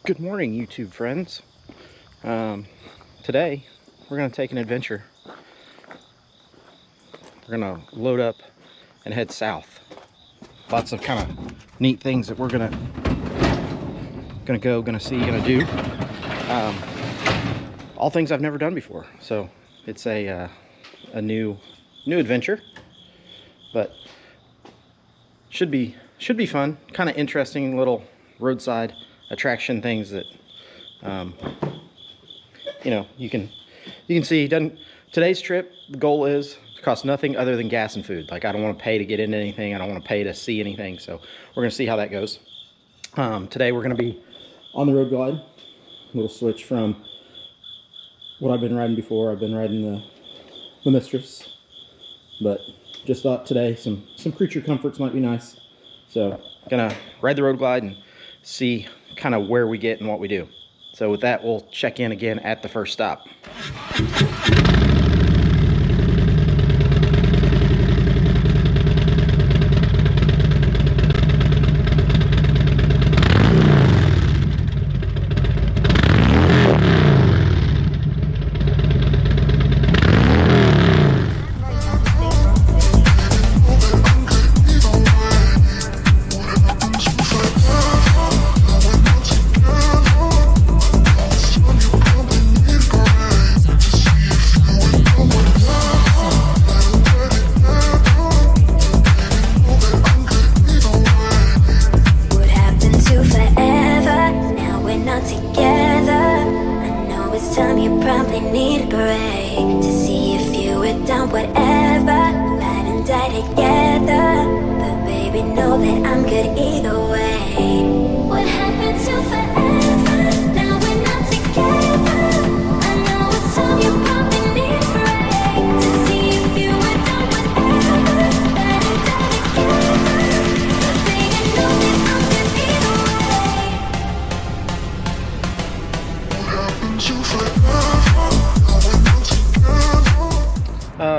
Good morning, YouTube friends. Today we're going to take an adventure. We're going to load up and head south. Lots of kind of neat things that we're going to see, going to do. All things I've never done before. So it's a new adventure, but should be fun. Kind of interesting little roadside attraction things that you can see. Today's trip, the goal is to cost nothing other than gas and food. Like, I don't want to pay to get into anything, I don't want to pay to see anything, so we're going to see how that goes. Today we're going to be on the road glide. A little switch from what I've been riding before. I've been riding the Mistress, but just thought today some creature comforts might be nice, so gonna ride the road glide and see kind of where we get and what we do. So with that, we'll check in again at the first stop.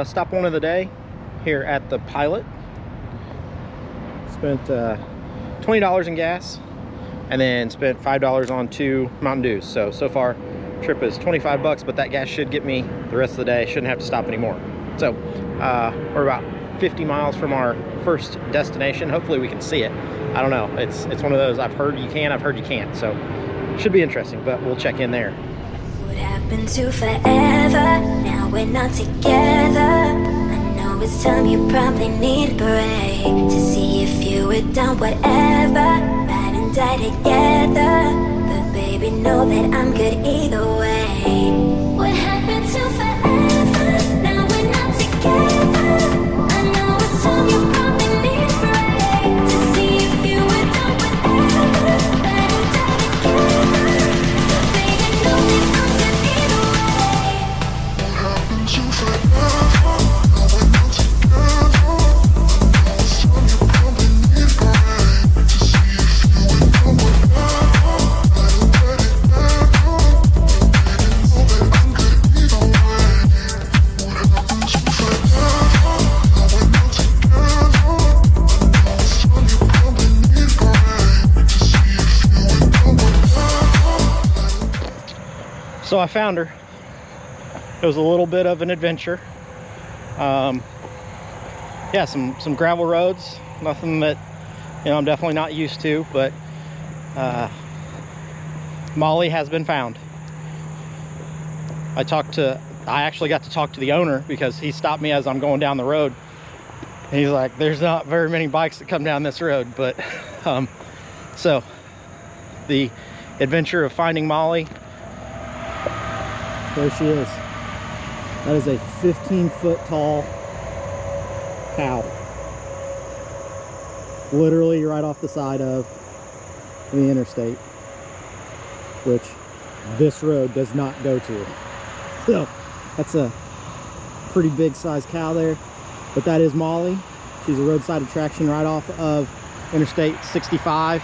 Stop one of the day here at the Pilot. Spent $20 in gas and then spent $5 on 2 Mountain Dews. So far trip is 25 bucks, but that gas should get me the rest of the day. Shouldn't have to stop anymore. So we're about 50 miles from our first destination. Hopefully we can see it. I don't know. It's one of those, I've heard you can, I've heard you can't. So should be interesting, but we'll check in there. What happened to forever? Now we're not together. I know it's time, you probably need a break to see if you were done whatever. Ride and die together, but baby, know that I'm good either way. What happened to forever? Now we're not together. I know it's time, you probably need a break to see if you were done whatever. Ride and die together, but baby, know that I'm good either way. What happened to forever? So I found her. It was a little bit of an adventure. Yeah, some gravel roads, nothing that I'm definitely not used to, but Molly has been found. I actually got to talk to the owner because he stopped me as I'm going down the road. And he's like, there's not very many bikes that come down this road, but so the adventure of finding Molly. There she is. That is a 15-foot tall cow. Literally right off the side of the interstate, which this road does not go to. So that's a pretty big sized cow there. But that is Molly. She's a roadside attraction right off of Interstate 65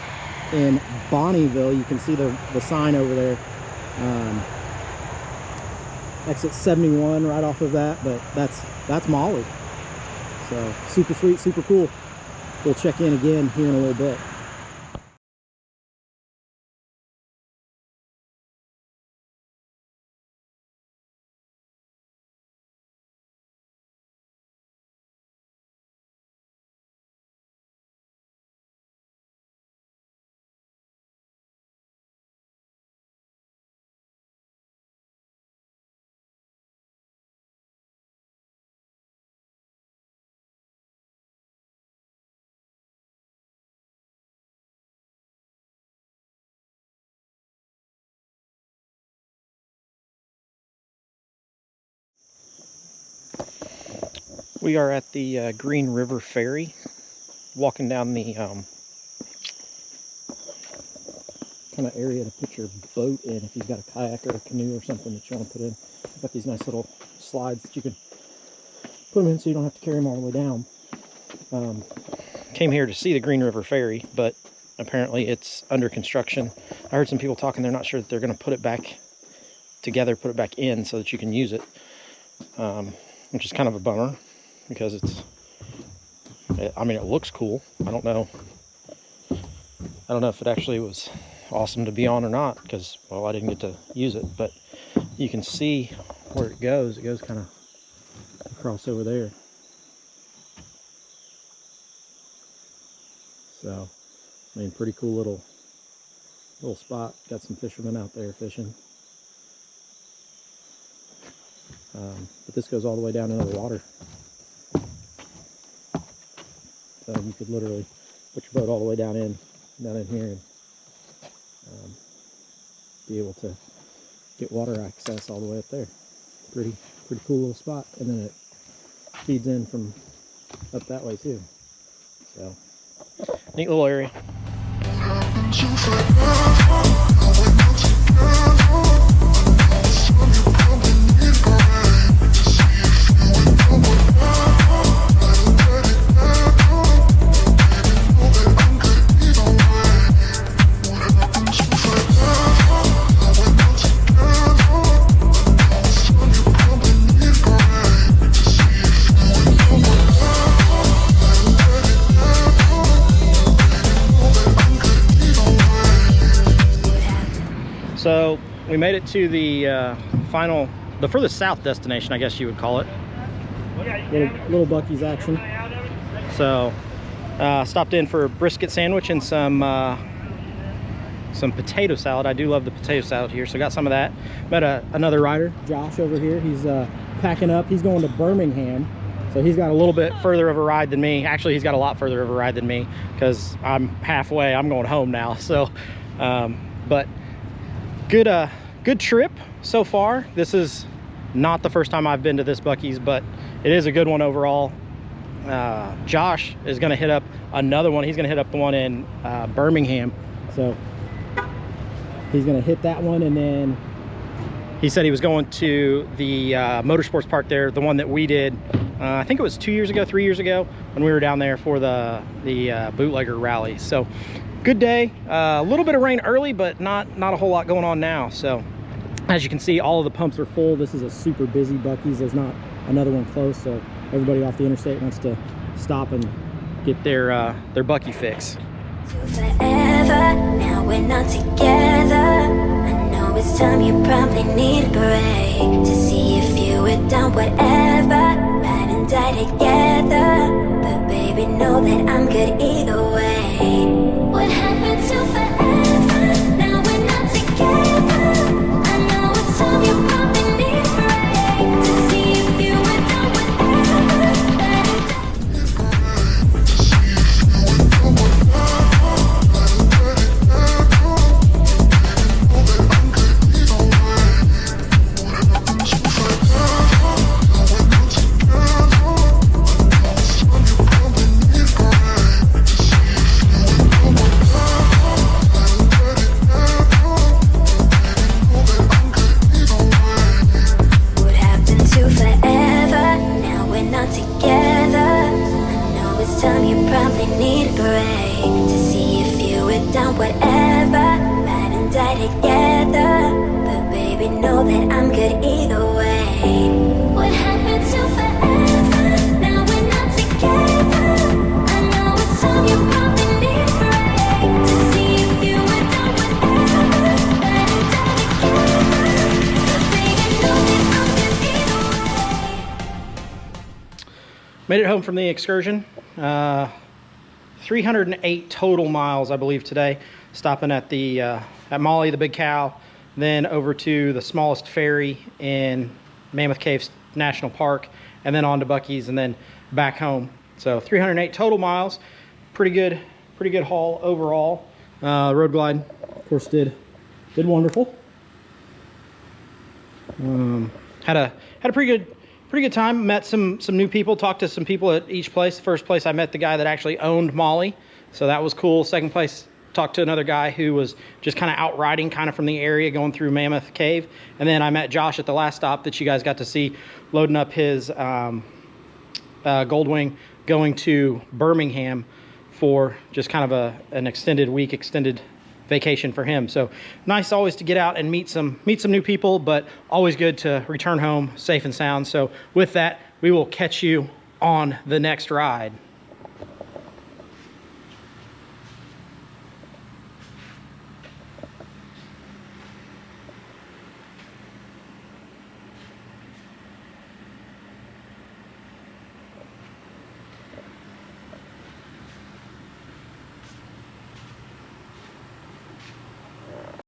in Bonneville. You can see the sign over there. Exit 71 right off of that, but that's Molly. So super sweet, super cool. We'll check in again here in a little bit. We are at the Green River Ferry, walking down the kind of area to put your boat in if you've got a kayak or a canoe or something that you want to put in. I've got these nice little slides that you can put them in so you don't have to carry them all the way down. Came here to see the Green River Ferry, but apparently it's under construction. I heard some people talking, they're not sure that they're going to put it back together, put it back in so that you can use it, which is kind of a bummer. Because I mean, it looks cool. I don't know if it actually was awesome to be on or not, because, well, I didn't get to use it, but you can see where it goes. It goes kind of across over there. So, I mean, pretty cool little spot. Got some fishermen out there fishing. But this goes all the way down into the water. So you could literally put your boat all the way down in here and be able to get water access all the way up there. Pretty cool little spot. And then it feeds in from up that way too. So neat little area. So we made it to the the furthest south destination, I guess you would call it. Little Buc-ee's action. So stopped in for a brisket sandwich and some potato salad. I do love the potato salad here, so got some of that. Met another rider, Josh, over here. He's packing up. He's going to Birmingham, so he's got a little bit further of a ride than me. Actually, he's got a lot further of a ride than me because I'm halfway. I'm going home now. So, but good trip so far. This is not the first time I've been to this Buc-ee's, but it is a good one overall. Josh is going to hit up another one. He's going to hit up the one in Birmingham. So he's going to hit that one, and then he said he was going to the motorsports park there, the one that we did. I think it was 3 years ago when we were down there for the bootlegger rally. So good day. A little bit of rain early, but not a whole lot going on now. So as you can see, all of the pumps are full. This is a super busy Buc-ee's. There's not another one close, so everybody off the interstate wants to stop and get their Buc-ee fix. Forever, now we're not together. I know it's time, you probably need a break to see if you were done whatever, ride and die together. But baby, know that I'm good either way. What happened to forever? Now we're not together. I know it's time, you probably need a break to see if you were done whatever, ride and die. Made it home from the excursion. 308 total miles, I believe, today. Stopping at at Molly, the Big Cow, then over to the smallest ferry in Mammoth Cave National Park, and then on to Buc-ee's, and then back home. So 308 total miles. Pretty good haul overall. Road glide, of course, did did wonderful. Had a pretty pretty good time. Met some new people, talked to some people at each place. First place I met the guy that actually owned Molly, so that was cool. Second place, talked to another guy who was just kind of out riding kind of from the area going through Mammoth Cave. And then I met Josh at the last stop that you guys got to see, loading up his Goldwing, going to Birmingham for just kind of an extended vacation for him. So nice always to get out and meet some new people, but always good to return home safe and sound. So with that, we will catch you on the next ride.